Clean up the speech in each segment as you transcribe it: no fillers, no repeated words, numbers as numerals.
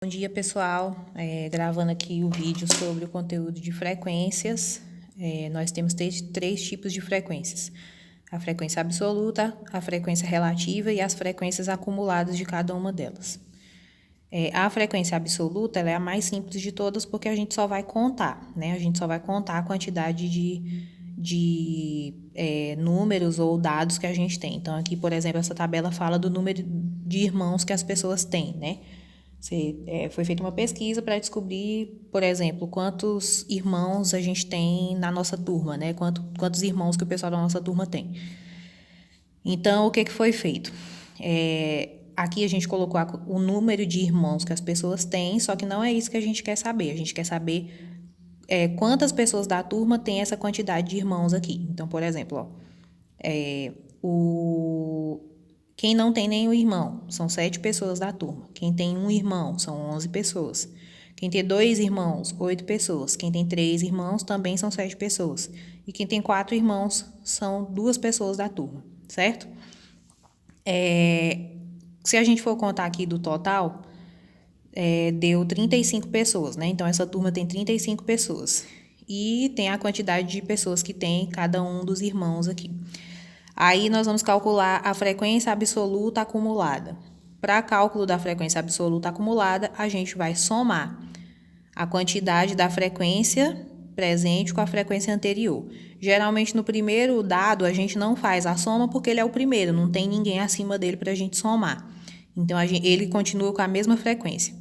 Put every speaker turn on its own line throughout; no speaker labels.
Bom dia, pessoal. Gravando aqui o vídeo sobre o conteúdo de frequências. Nós temos três tipos de frequências: a frequência absoluta, a frequência relativa e as frequências acumuladas de cada uma delas. A frequência absoluta ela é a mais simples de todas porque a gente só vai contar, né? A gente só vai contar a quantidade de números ou dados que a gente tem. Então, aqui, por exemplo, essa tabela fala do número de irmãos que as pessoas têm, né? Foi feita uma pesquisa para descobrir, por exemplo, quantos irmãos a gente tem na nossa turma, né? Quantos irmãos que o pessoal da nossa turma tem. Então, o que foi feito? Aqui a gente colocou o número de irmãos que as pessoas têm, só que não é isso que a gente quer saber. A gente quer saber quantas pessoas da turma têm essa quantidade de irmãos aqui. Então, por exemplo, quem não tem nenhum irmão, são 7 pessoas da turma. Quem tem um irmão, são 11 pessoas. Quem tem 2 irmãos, 8 pessoas. Quem tem 3 irmãos, também são 7 pessoas. E quem tem 4 irmãos, são 2 pessoas da turma, certo? Se a gente for contar aqui do total, deu 35 pessoas, né? Então, essa turma tem 35 pessoas. E tem a quantidade de pessoas que tem cada um dos irmãos aqui. Aí, nós vamos calcular a frequência absoluta acumulada. Para cálculo da frequência absoluta acumulada, a gente vai somar a quantidade da frequência presente com a frequência anterior. Geralmente, no primeiro dado, a gente não faz a soma porque ele é o primeiro, não tem ninguém acima dele para a gente somar. Então, ele continua com a mesma frequência.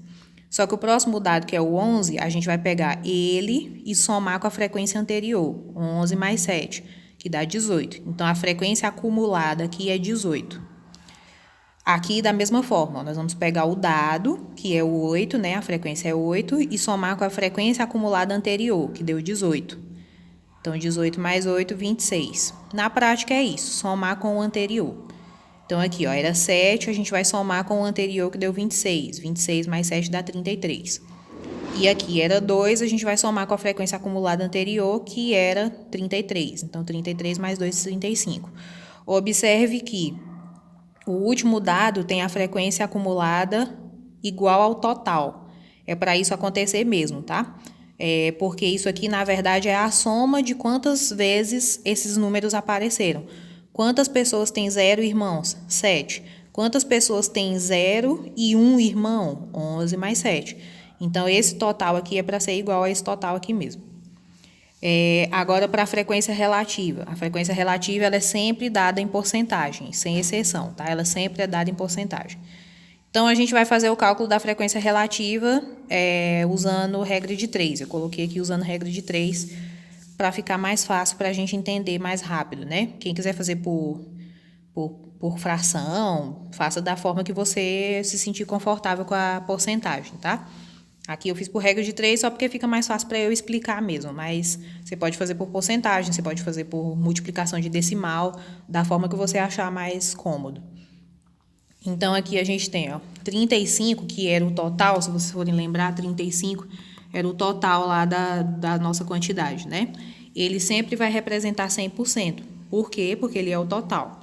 Só que o próximo dado, que é o 11, a gente vai pegar ele e somar com a frequência anterior, 11 mais 7, que dá 18. Então, a frequência acumulada aqui é 18. Aqui, da mesma forma, nós vamos pegar o dado, que é o 8, né? A frequência é 8, e somar com a frequência acumulada anterior, que deu 18. Então, 18 mais 8, 26. Na prática, é isso, somar com o anterior. Então, aqui, ó, era 7, a gente vai somar com o anterior, que deu 26. 26 mais 7 dá 33. E aqui era 2, a gente vai somar com a frequência acumulada anterior, que era 33. Então, 33 mais 2, 35. Observe que o último dado tem a frequência acumulada igual ao total. É para isso acontecer mesmo, tá? Porque isso aqui, na verdade, é a soma de quantas vezes esses números apareceram. Quantas pessoas têm 0 irmãos? 7. Quantas pessoas têm 0 e 1 irmão? 11 mais 7. Então, esse total aqui é para ser igual a esse total aqui mesmo. Agora, para a frequência relativa. A frequência relativa ela é sempre dada em porcentagem, sem exceção, tá? Ela sempre é dada em porcentagem. Então, a gente vai fazer o cálculo da frequência relativa usando regra de 3. Eu coloquei aqui usando regra de 3 para ficar mais fácil para a gente entender mais rápido, né? Quem quiser fazer por fração, faça da forma que você se sentir confortável com a porcentagem, tá? Aqui eu fiz por regra de 3 só porque fica mais fácil para eu explicar mesmo, mas você pode fazer por porcentagem, você pode fazer por multiplicação de decimal, da forma que você achar mais cômodo. Então, aqui a gente tem, ó, 35, que era o total, se vocês forem lembrar, 35 era o total lá da nossa quantidade, né? Ele sempre vai representar 100%. Por quê? Porque ele é o total.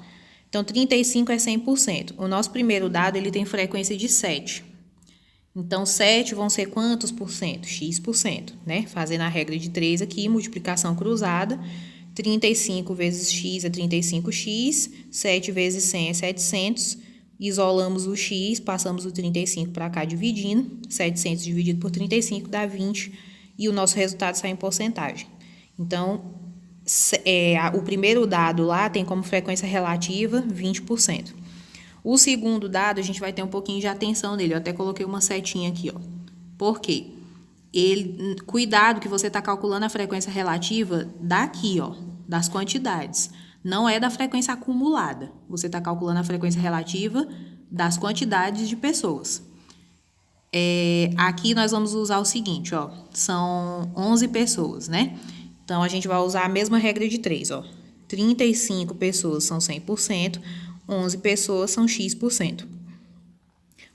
Então, 35 é 100%. O nosso primeiro dado, ele tem frequência de 7. Então, 7 vão ser quantos por cento? X%, né? Fazendo a regra de 3 aqui, multiplicação cruzada. 35 vezes x é 35x, 7 vezes 100 é 700. Isolamos o x, passamos o 35 para cá dividindo. 700 dividido por 35 dá 20 e o nosso resultado sai em porcentagem. Então, o primeiro dado lá tem como frequência relativa 20%. O segundo dado, a gente vai ter um pouquinho de atenção nele. Eu até coloquei uma setinha aqui, ó. Por quê? Cuidado que você está calculando a frequência relativa daqui, ó, das quantidades. Não é da frequência acumulada. Você está calculando a frequência relativa das quantidades de pessoas. Aqui nós vamos usar o seguinte, ó. São 11 pessoas, né? Então, a gente vai usar a mesma regra de 3, ó. 35 pessoas são 100%. 11 pessoas são x%.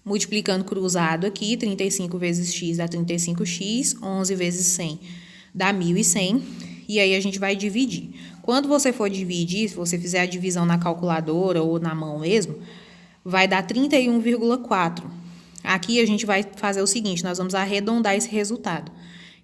Multiplicando cruzado aqui, 35 vezes x dá 35x, 11 vezes 100 dá 1.100, e aí a gente vai dividir. Quando você for dividir, se você fizer a divisão na calculadora ou na mão mesmo, vai dar 31,4. Aqui a gente vai fazer o seguinte, nós vamos arredondar esse resultado.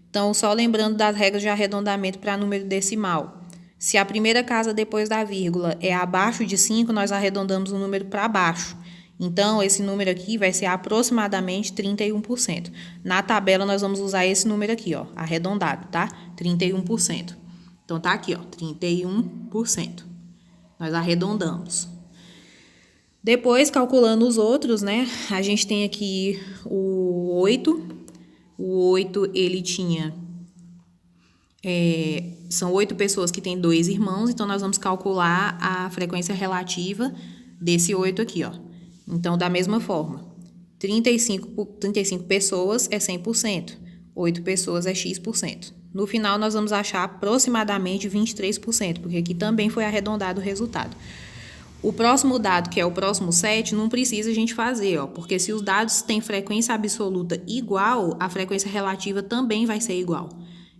Então, só lembrando das regras de arredondamento para número decimal. Se a primeira casa depois da vírgula é abaixo de 5, nós arredondamos o número para baixo. Então, esse número aqui vai ser aproximadamente 31%. Na tabela, nós vamos usar esse número aqui, ó, arredondado, tá? 31%. Então, tá aqui, ó, 31%. Nós arredondamos. Depois, calculando os outros, né? A gente tem aqui o 8. O 8, ele tinha... são 8 pessoas que têm 2 irmãos, então nós vamos calcular a frequência relativa desse 8 aqui, ó. Então, da mesma forma, 35 pessoas é 100%, 8 pessoas é X%. No final, nós vamos achar aproximadamente 23%, porque aqui também foi arredondado o resultado. O próximo dado, que é o próximo 7, não precisa a gente fazer, ó, porque se os dados têm frequência absoluta igual, a frequência relativa também vai ser igual.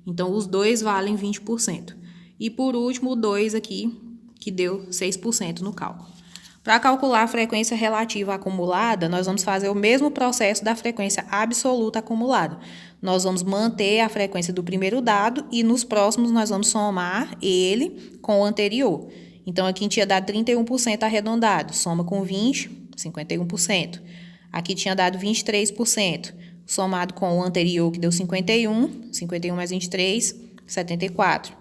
Então, os dois valem 20%. E, por último, o 2 aqui, que deu 6% no cálculo. Para calcular a frequência relativa acumulada, nós vamos fazer o mesmo processo da frequência absoluta acumulada. Nós vamos manter a frequência do primeiro dado e nos próximos nós vamos somar ele com o anterior. Então, aqui tinha dado 31% arredondado, soma com 20, 51%. Aqui tinha dado 23%, somado com o anterior, que deu 51, 51 mais 23, 74.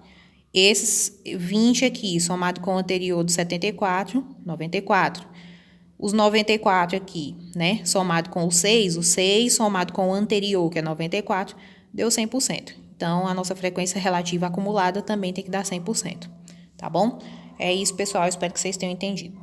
Esses 20 aqui, somado com o anterior do 74, 94. Os 94 aqui, né, somado com o 6 somado com o anterior, que é 94, deu 100%. Então, a nossa frequência relativa acumulada também tem que dar 100%, tá bom? É isso, pessoal, espero que vocês tenham entendido.